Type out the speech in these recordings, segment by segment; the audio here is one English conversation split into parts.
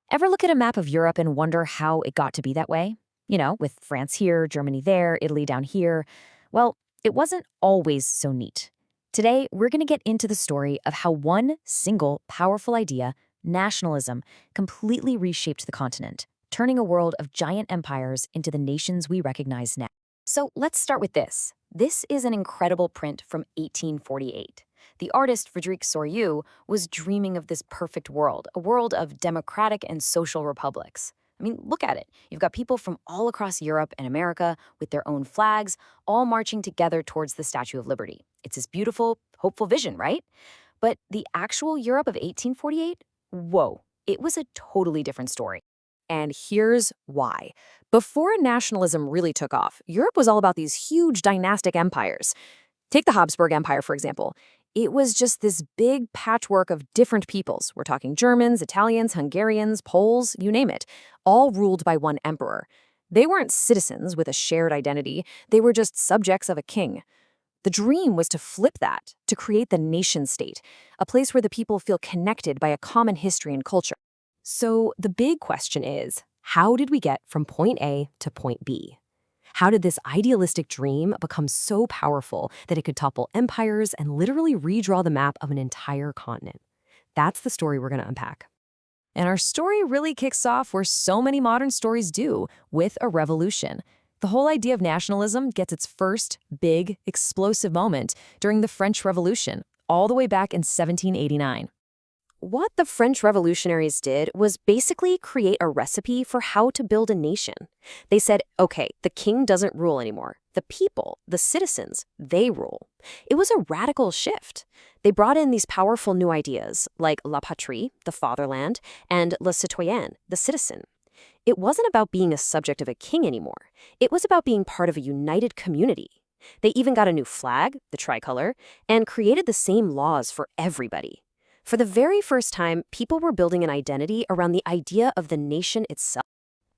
Ever look at a map of Europe and wonder how it got to be that way? With France here, Germany there, Italy down here. Well, it wasn't always so neat. Today, we're going to get into the story of how one single powerful idea, nationalism, completely reshaped the continent, turning a world of giant empires into the nations we recognize now. So let's start with this. This is an incredible print from 1848. The artist Frédéric Souriau was dreaming of this perfect world, a world of democratic and social republics. I mean, look at it. You've got people from all across Europe and America with their own flags, all marching together towards the Statue of Liberty. It's this beautiful, hopeful vision, right? But the actual Europe of 1848? Whoa, it was a totally different story. And here's why. Before nationalism really took off, Europe was all about these huge dynastic empires. Take the Habsburg Empire, for example. It was just this big patchwork of different peoples. We're talking Germans, Italians, Hungarians, Poles, you name it, all ruled by one emperor. They weren't citizens with a shared identity. They were just subjects of a king. The dream was to flip that, to create the nation-state, a place where the people feel connected by a common history and culture. So the big question is, how did we get from point A to point B? How did this idealistic dream become so powerful that it could topple empires and literally redraw the map of an entire continent? That's the story we're going to unpack. And our story really kicks off where so many modern stories do, with a revolution. The whole idea of nationalism gets its first big, explosive moment during the French Revolution, all the way back in 1789. What the French revolutionaries did was basically create a recipe for how to build a nation. They said, okay, the king doesn't rule anymore. The people, the citizens, they rule. It was a radical shift. They brought in these powerful new ideas like la patrie, the fatherland, and le citoyen, the citizen. It wasn't about being a subject of a king anymore. It was about being part of a united community. They even got a new flag, the tricolor, and created the same laws for everybody. For the very first time, people were building an identity around the idea of the nation itself.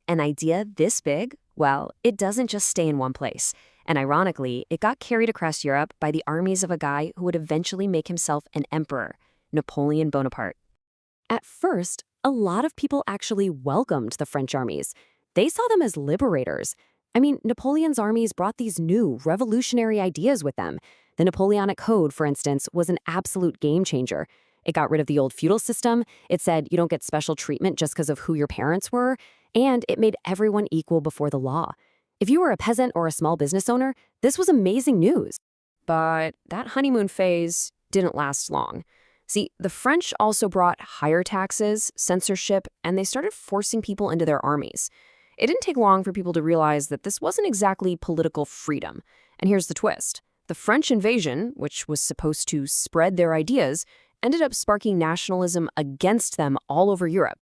An idea this big? Well, it doesn't just stay in one place. And ironically, it got carried across Europe by the armies of a guy who would eventually make himself an emperor, Napoleon Bonaparte. At first, a lot of people actually welcomed the French armies. They saw them as liberators. I mean, Napoleon's armies brought these new, revolutionary ideas with them. The Napoleonic Code, for instance, was an absolute game changer. It got rid of the old feudal system. It said you don't get special treatment just because of who your parents were. And it made everyone equal before the law. If you were a peasant or a small business owner, this was amazing news. But that honeymoon phase didn't last long. See, the French also brought higher taxes, censorship, and they started forcing people into their armies. It didn't take long for people to realize that this wasn't exactly political freedom. And here's the twist. The French invasion, which was supposed to spread their ideas, ended up sparking nationalism against them all over Europe.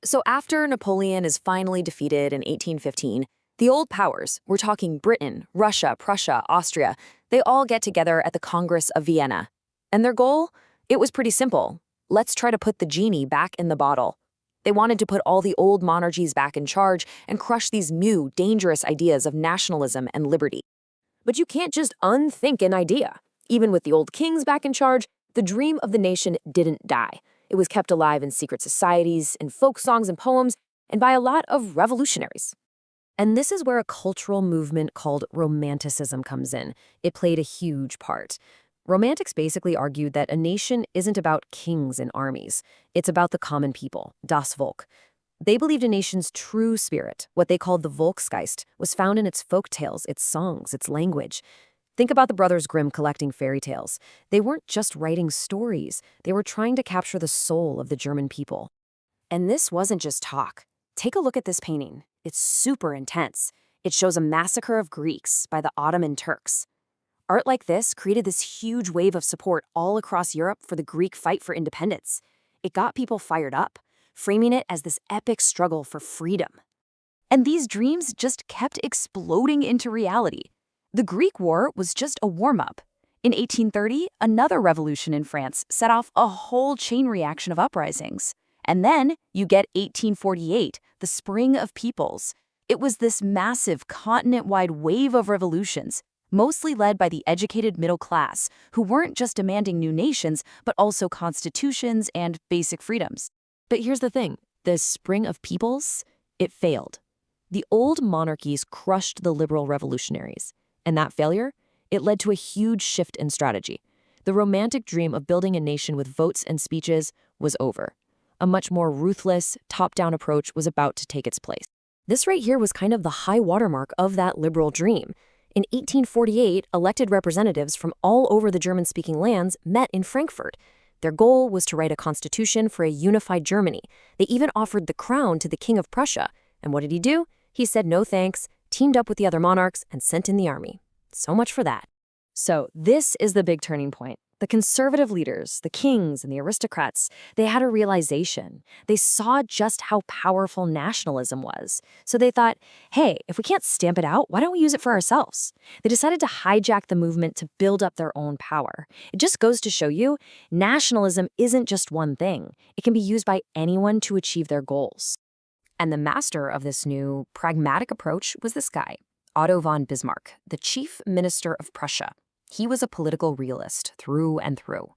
So after Napoleon is finally defeated in 1815, the old powers, we're talking Britain, Russia, Prussia, Austria, they all get together at the Congress of Vienna. And their goal? It was pretty simple. Let's try to put the genie back in the bottle. They wanted to put all the old monarchies back in charge and crush these new, dangerous ideas of nationalism and liberty. But you can't just unthink an idea. Even with the old kings back in charge, the dream of the nation didn't die. It was kept alive in secret societies, in folk songs and poems, and by a lot of revolutionaries. And this is where a cultural movement called Romanticism comes in. It played a huge part. Romantics basically argued that a nation isn't about kings and armies. It's about the common people, das Volk. They believed a nation's true spirit, what they called the Volksgeist, was found in its folk tales, its songs, its language. Think about the Brothers Grimm collecting fairy tales. They weren't just writing stories. They were trying to capture the soul of the German people. And this wasn't just talk. Take a look at this painting. It's super intense. It shows a massacre of Greeks by the Ottoman Turks. Art like this created this huge wave of support all across Europe for the Greek fight for independence. It got people fired up, framing it as this epic struggle for freedom. And these dreams just kept exploding into reality. The Greek War was just a warm-up. In 1830, another revolution in France set off a whole chain reaction of uprisings. And then you get 1848, the Spring of Peoples. It was this massive continent-wide wave of revolutions, mostly led by the educated middle class, who weren't just demanding new nations, but also constitutions and basic freedoms. But here's the thing. The spring of peoples, it failed. The old monarchies crushed the liberal revolutionaries, and that failure, it led to a huge shift in strategy. The romantic dream of building a nation with votes and speeches was over. A much more ruthless, top-down approach was about to take its place. This right here was kind of the high watermark of that liberal dream. In 1848, elected representatives from all over the German-speaking lands met in Frankfurt. Their goal was to write a constitution for a unified Germany. They even offered the crown to the King of Prussia. And what did he do? He said no thanks, teamed up with the other monarchs, and sent in the army. So much for that. So this is the big turning point. The conservative leaders, the kings and the aristocrats, they had a realization. They saw just how powerful nationalism was. So they thought, hey, if we can't stamp it out, why don't we use it for ourselves? They decided to hijack the movement to build up their own power. It just goes to show you, nationalism isn't just one thing. It can be used by anyone to achieve their goals. And the master of this new, pragmatic approach was this guy, Otto von Bismarck, the chief minister of Prussia. He was a political realist through and through.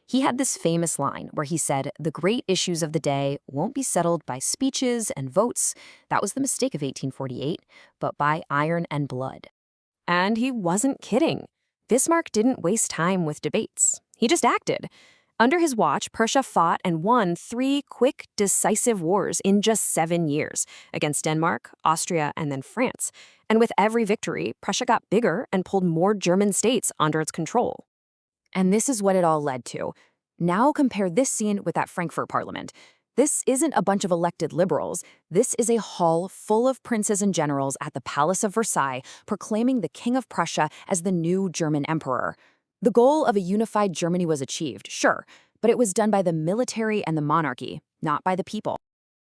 He had this famous line where he said, the great issues of the day won't be settled by speeches and votes. That was the mistake of 1848, but by iron and blood. And he wasn't kidding. Bismarck didn't waste time with debates. He just acted. Under his watch, Prussia fought and won 3 quick, decisive wars in just 7 years against Denmark, Austria, and then France. And with every victory, Prussia got bigger and pulled more German states under its control. And this is what it all led to. Now compare this scene with that Frankfurt Parliament. This isn't a bunch of elected liberals. This is a hall full of princes and generals at the Palace of Versailles proclaiming the King of Prussia as the new German emperor. The goal of a unified Germany was achieved, sure, but it was done by the military and the monarchy, not by the people.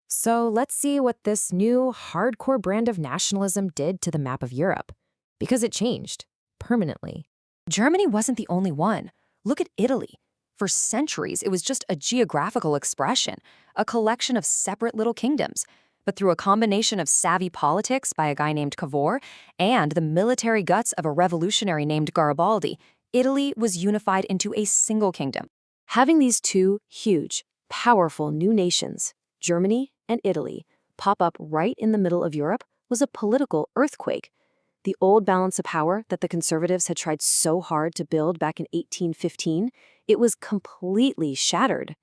So let's see what this new, hardcore brand of nationalism did to the map of Europe. Because it changed, permanently. Germany wasn't the only one. Look at Italy. For centuries, it was just a geographical expression, a collection of separate little kingdoms. But through a combination of savvy politics by a guy named Cavour and the military guts of a revolutionary named Garibaldi, Italy was unified into a single kingdom. Having these two huge, powerful new nations, Germany and Italy, pop up right in the middle of Europe was a political earthquake. The old balance of power that the conservatives had tried so hard to build back in 1815, it was completely shattered.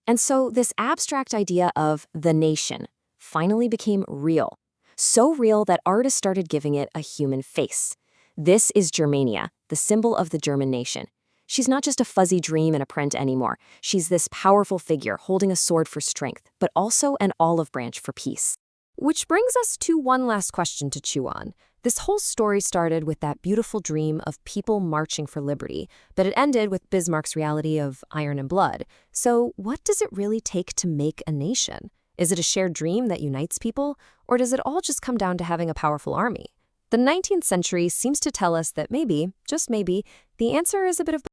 And so this abstract idea of the nation finally became real. So real that artists started giving it a human face. This is Germania, the symbol of the German nation. She's not just a fuzzy dream in a print anymore. She's this powerful figure holding a sword for strength, but also an olive branch for peace. Which brings us to one last question to chew on. This whole story started with that beautiful dream of people marching for liberty, but it ended with Bismarck's reality of iron and blood. So what does it really take to make a nation? Is it a shared dream that unites people, or does it all just come down to having a powerful army? The 19th century seems to tell us that maybe, just maybe, the answer is a bit of